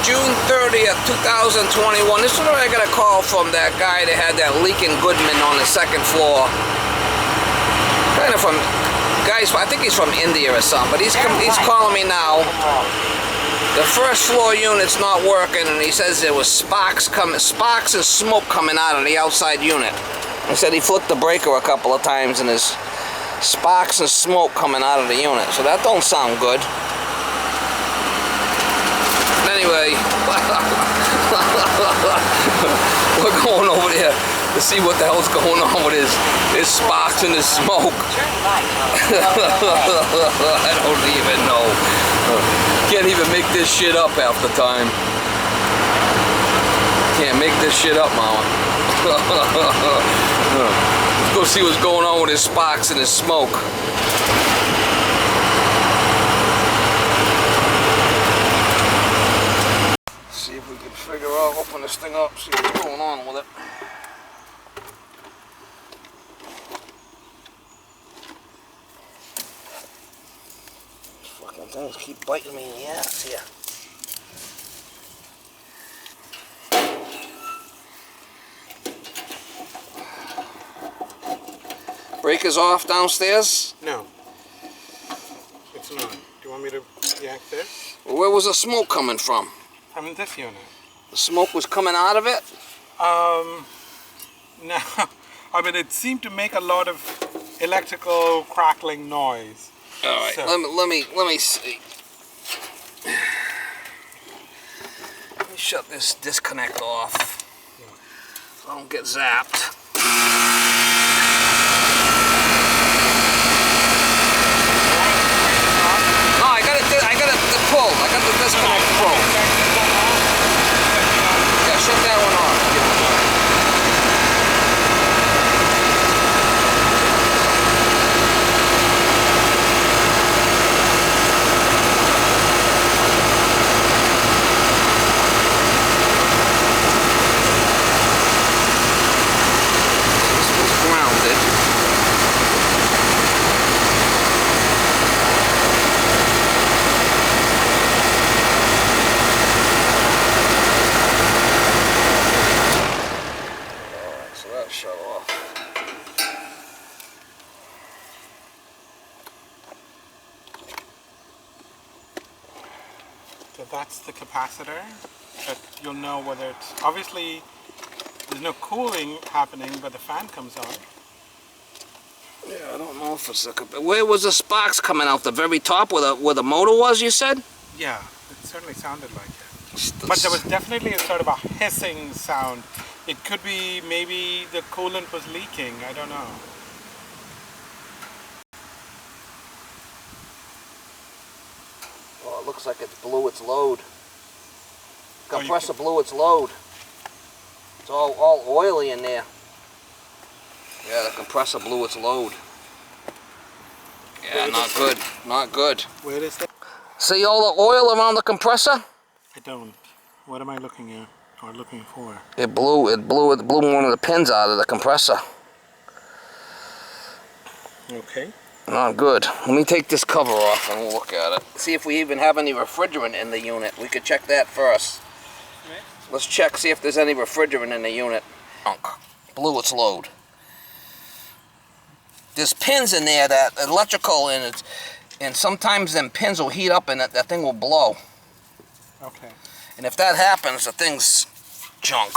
June 30th, 2021. This is where I got a call from that guy that had that leak in Goodman on the second floor. Kind of from, guys, I think he's from India or something, but he's calling me now. The first floor unit's not working, and he says there was sparks and smoke coming out of the outside unit. He said he flipped the breaker a couple of times, and there's sparks and smoke coming out of the unit. So that don't sound good. Anyway, we're going over there to see what the hell's going on with his sparks and his smoke. I don't even know. Can't even make this shit up half the time. Can't make this shit up, Mama. Let's go see what's going on with his sparks and his smoke. See if we can figure out, open this thing up, see what's going on with it. These fucking things keep biting me in the ass here. Breaker's off downstairs? No. It's not. Do you want me to yank this? Where was the smoke coming from? From this unit. The smoke was coming out of it? No. I mean, it seemed to make a lot of electrical crackling noise. All right. So. Let me see. Let me shut this disconnect off. So I don't get zapped. No, I got the pull. I got the disconnect pull. Yeah, shut that one off. This was grounded. Shut off. So that's the capacitor, but you'll know whether it's, obviously there's no cooling happening, but the fan comes on. Yeah, I don't know if it's where was the sparks coming out? The very top where the motor was, you said? Yeah, it certainly sounded like it. But there was definitely a sort of a hissing sound. It could be maybe the coolant was leaking, I don't know. Oh, it looks like it blew its load. Compressor blew its load. It's all oily in there. Yeah, the compressor blew its load. Yeah, not good. Not good. Where is that? See all the oil around the compressor? I don't. What am I looking at or looking for? It blew one of the pins out of the compressor. Okay. Not good. Let me take this cover off and we'll look at it. See if we even have any refrigerant in the unit. We could check that first. Right. Let's check, see if there's any refrigerant in the unit. Blew its load. There's pins in there that electrical in it, and sometimes them pins will heat up and that thing will blow. Okay. And if that happens, the thing's junk.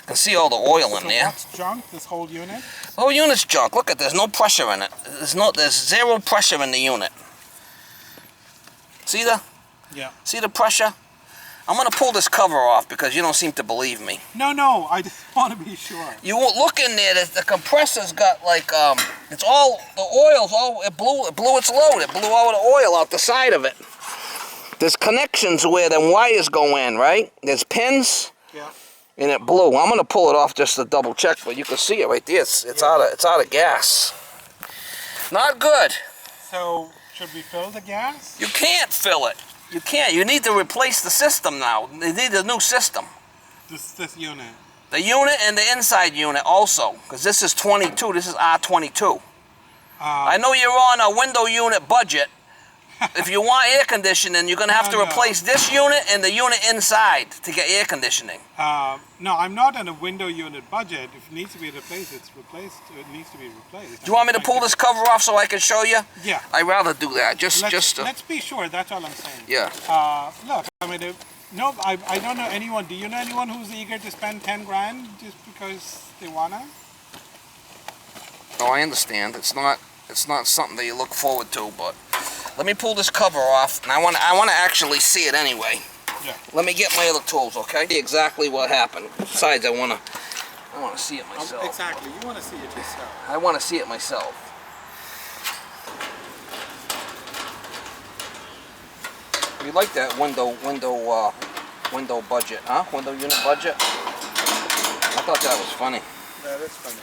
You can see all the oil in there. What's junk, this whole unit? The whole unit's junk. Look at, there's no pressure in it. There's zero pressure in the unit. See the pressure? I'm gonna pull this cover off because you don't seem to believe me. No, I just want to be sure. You won't look in there. The compressor's got like it's all the oil's all it blew its load. It blew all the oil out the side of it. There's connections where them wires go in, right? There's pins. Yeah. And it blew. I'm gonna pull it off just to double check, but you can see it right there. It's out of gas. Not good. So should we fill the gas? You can't fill it. You can't. You need to replace the system now. They need a new system. This unit. The unit and the inside unit also, because this is 22. This is R22. I know you're on a window unit budget, If you want air conditioning, you're gonna have to No. replace this unit and the unit inside to get air conditioning. No, I'm not on a window unit budget. If it needs to be replaced, it's replaced. It needs to be replaced. Do you want me to pull this cover off so I can show you? Yeah. I'd rather do that. Let's be sure. That's all I'm saying. Yeah. Look, I mean, no, I don't know anyone. Do you know anyone who's eager to spend 10 grand just because they wanna? Oh, I understand. It's not something that you look forward to, but let me pull this cover off, and I want to actually see it anyway. Yeah. Let me get my other tools, okay? See exactly what happened. Besides, I want to see it myself. Exactly. You want to see it yourself. I want to see it myself. You like that window budget, huh? Window unit budget. I thought that was funny. That is funny.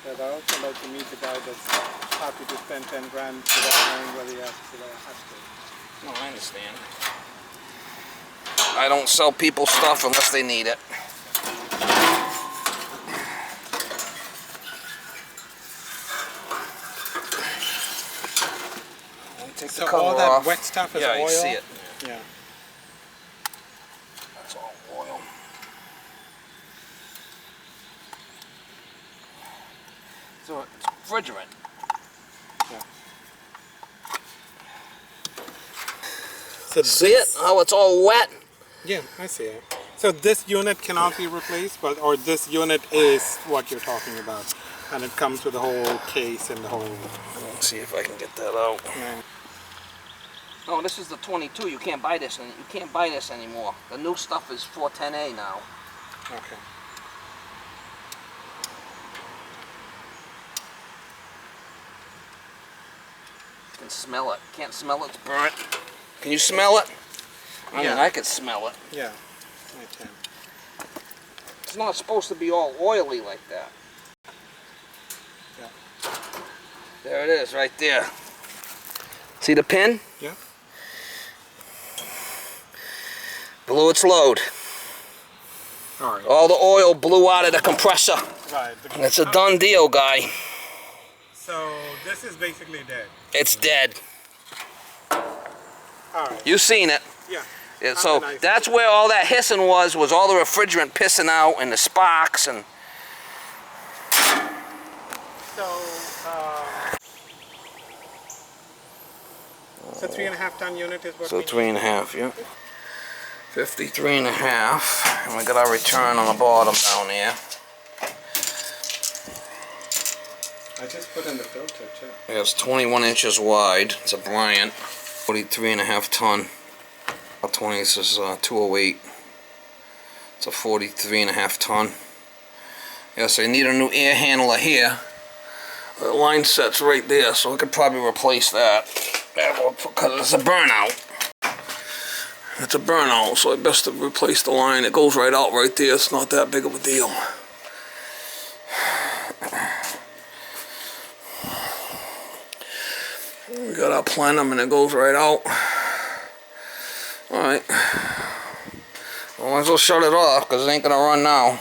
But I also like to meet the guy that's happy to spend 10 grand without knowing whether he has to. No, I understand. I don't sell people stuff unless they need it. Take the So cover all that off. wet stuff is yeah, oil? you see it. Yeah. That's all oil. So it's refrigerant. Yeah. So See it? How it's all wet? Yeah, I see it. So this unit cannot be replaced, or this unit is what you're talking about, and it comes with the whole case and the whole. Let's see if I can get that out. Yeah. No, this is the 22. You can't buy this. You can't buy this anymore. The new stuff is 410A now. Okay. You can smell it. Can't smell it. It's burnt. Can you smell it? I mean, I can smell it. Yeah, I can. It's not supposed to be all oily like that. Yeah. There it is, right there. See the pin? Yeah. Blew its load. All right. All the oil blew out of the compressor. Right. It's a done deal, guy. So this is basically dead. It's dead. All right. You seen it. Yeah. Yeah, so that's where all that hissing was all the refrigerant pissing out and the sparks and... So 3.5 ton unit is what So we 3.5, yeah. 53.5, and we got our return on the bottom down there. I just put in the filter too. Yeah, it's 21 inches wide. It's a Bryant, 43.5 ton. 20, this is 208. It's a 43.5 ton. Yeah, so you need a new air handler here. The line set's right there, so I could probably replace that. Because it's a burnout. It's a burnout, so it's best to replace the line. It goes right out right there. It's not that big of a deal. We got our plenum and it goes right out. Alright. Well, might as well shut it off because it ain't gonna run now.